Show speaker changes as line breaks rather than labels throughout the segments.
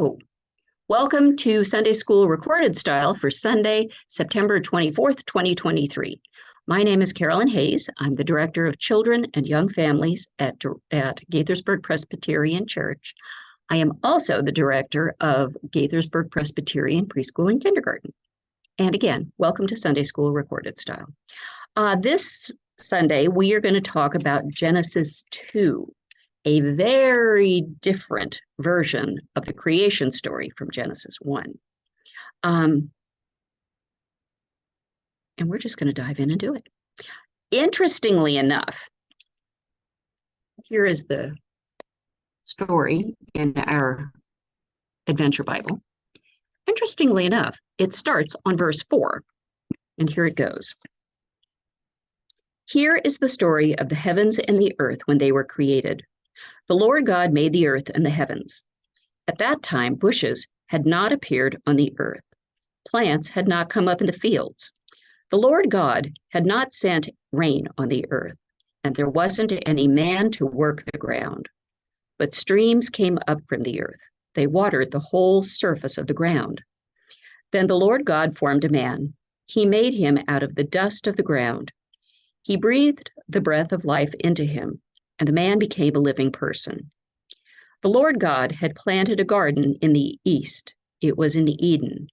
Oh, welcome to Sunday School Recorded Style for Sunday, September 24th, 2023. My name is Carolyn Hayes. I'm the Director of Children and Young Families at Gaithersburg Presbyterian Church. I am also the Director of Gaithersburg Presbyterian Preschool and Kindergarten. And again, welcome to Sunday School Recorded Style. This Sunday, we are going to talk about Genesis 2. A very different version of the creation story from Genesis 1. And we're just going to dive in and do it. Interestingly enough, here is the story in our Adventure Bible. Interestingly enough, it starts on verse 4, and here it goes. Here is the story of the heavens and the earth when they were created. The Lord God made the earth and the heavens. At that time, bushes had not appeared on the earth. Plants had not come up in the fields. The Lord God had not sent rain on the earth, and there wasn't any man to work the ground. But streams came up from the earth. They watered the whole surface of the ground. Then the Lord God formed a man. He made him out of the dust of the ground. He breathed the breath of life into him, and the man became a living person. The Lord God had planted a garden in the east. It was in Eden.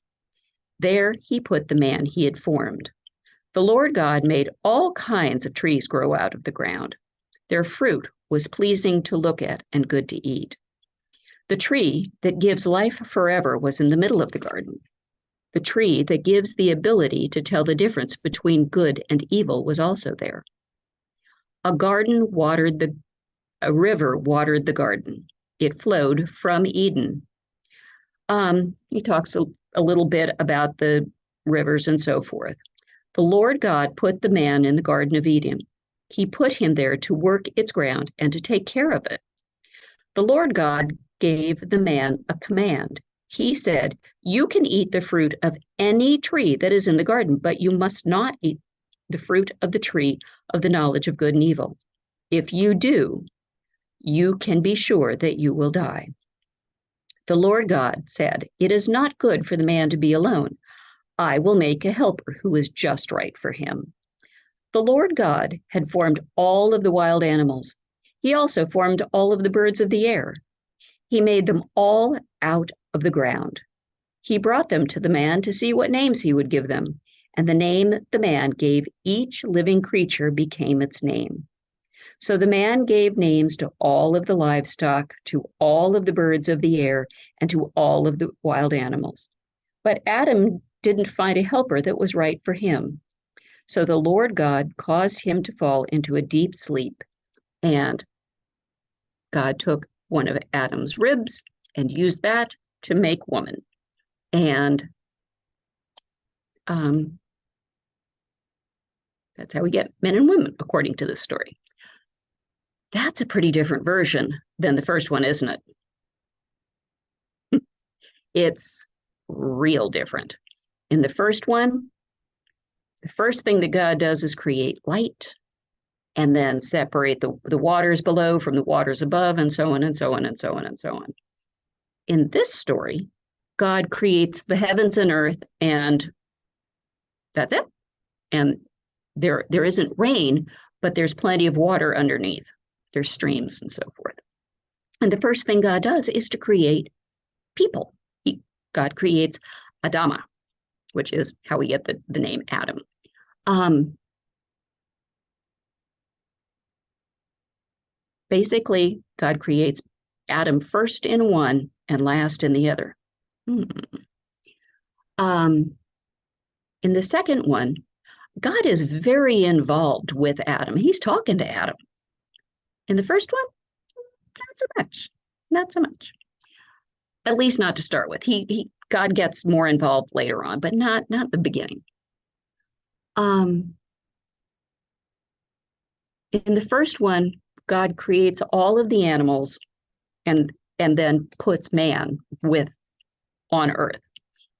There he put the man he had formed. The Lord God made all kinds of trees grow out of the ground. Their fruit was pleasing to look at and good to eat. The tree that gives life forever was in the middle of the garden. The tree that gives the ability to tell the difference between good and evil was also there. A river watered the garden. It flowed from Eden. He talks a little bit about the rivers and so forth. The Lord God put the man in the Garden of Eden. He put him there to work its ground and to take care of it. The Lord God gave the man a command. He said, "You can eat the fruit of any tree that is in the garden, but you must not eat the fruit of the tree of the knowledge of good and evil. If you do, you can be sure that you will die." The Lord God said, "It is not good for the man to be alone. I will make a helper who is just right for him." The Lord God had formed all of the wild animals. He also formed all of the birds of the air. He made them all out of the ground. He brought them to the man to see what names he would give them, and the name the man gave each living creature became its name. So the man gave names to all of the livestock, to all of the birds of the air, and to all of the wild animals. But Adam didn't find a helper that was right for him. So the Lord God caused him to fall into a deep sleep, and God took one of Adam's ribs and used that to make woman. And that's how we get men and women, according to this story. That's a pretty different version than the first one, isn't it? It's real different. In the first one, the first thing that God does is create light and then separate the waters below from the waters above, and so on and so on and so on and so on. In this story, God creates the heavens and earth, and that's it. And there isn't rain, but there's plenty of water underneath. There's streams and so forth. And the first thing God does is to create people. God creates Adama, which is how we get the name Adam. Basically, God creates Adam first in one and last in the other. In the second one, God is very involved with Adam. He's talking to Adam. In the first one, not so much. At least not to start with. God gets more involved later on, but not the beginning. In the first one, God creates all of the animals and then puts man on earth.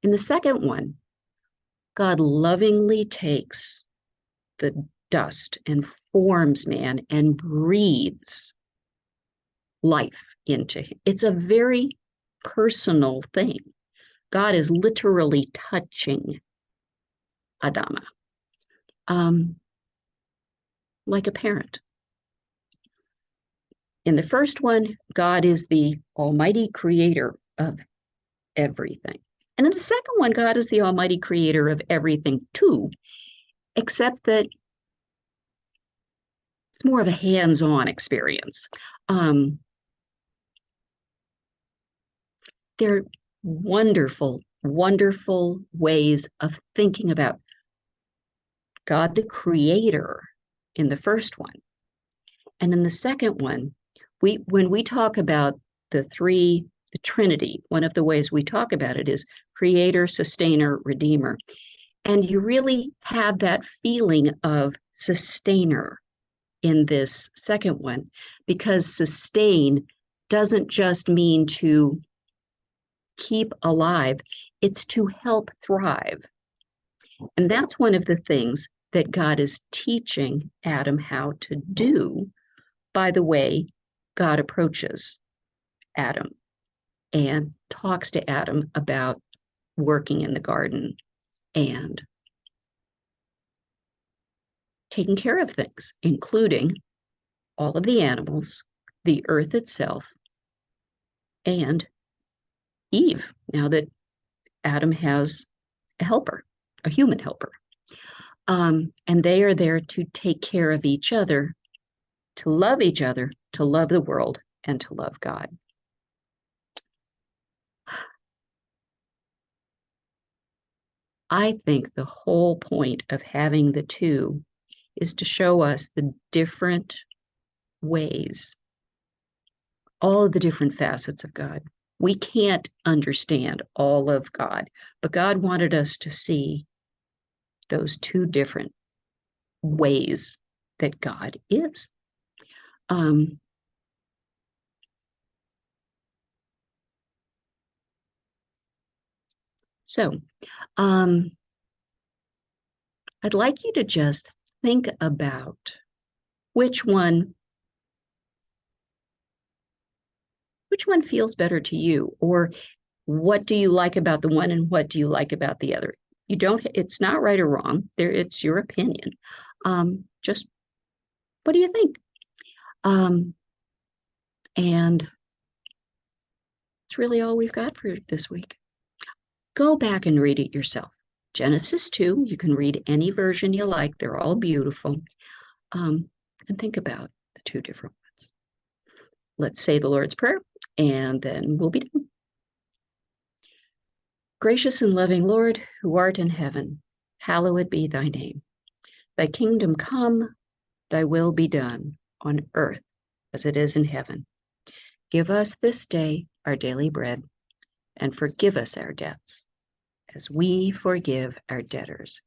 In the second one, God lovingly takes the dust and forms man and breathes life into him. It's a very personal thing. God is literally touching Adama, like a parent. In the first one, God is the almighty creator of everything. And in the second one, God is the almighty creator of everything too, except that it's more of a hands-on experience. They're wonderful, wonderful ways of thinking about God the creator in the first one. And in the second one, when we talk about the Trinity, one of the ways we talk about it is creator, sustainer, redeemer. And you really have that feeling of sustainer in this second one, because sustain doesn't just mean to keep alive, it's to help thrive. And that's one of the things that God is teaching Adam how to do by the way God approaches Adam and talks to Adam about working in the garden and taking care of things, including all of the animals, the earth itself, and Eve, now that Adam has a helper, a human helper. And they are there to take care of each other, to love each other, to love the world, and to love God. I think the whole point of having the two is to show us the different ways, all of the different facets of God. We can't understand all of God, but God wanted us to see those two different ways that God is. So I'd like you to just think about which one feels better to you, or what do you like about the one and what do you like about the other? You don't, it's not right or wrong. It's your opinion. Just what do you think? And it's really all we've got for this week. Go back and read it yourself. Genesis 2, you can read any version you like. They're all beautiful. And think about the two different ones. Let's say the Lord's Prayer, and then we'll be done. Gracious and loving Lord, who art in heaven, hallowed be thy name. Thy kingdom come, thy will be done on earth as it is in heaven. Give us this day our daily bread, and forgive us our debts, as we forgive our debtors.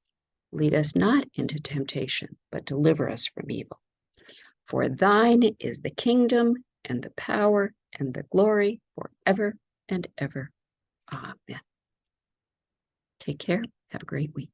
Lead us not into temptation, but deliver us from evil. For thine is the kingdom and the power and the glory forever and ever. Amen. Take care. Have a great week.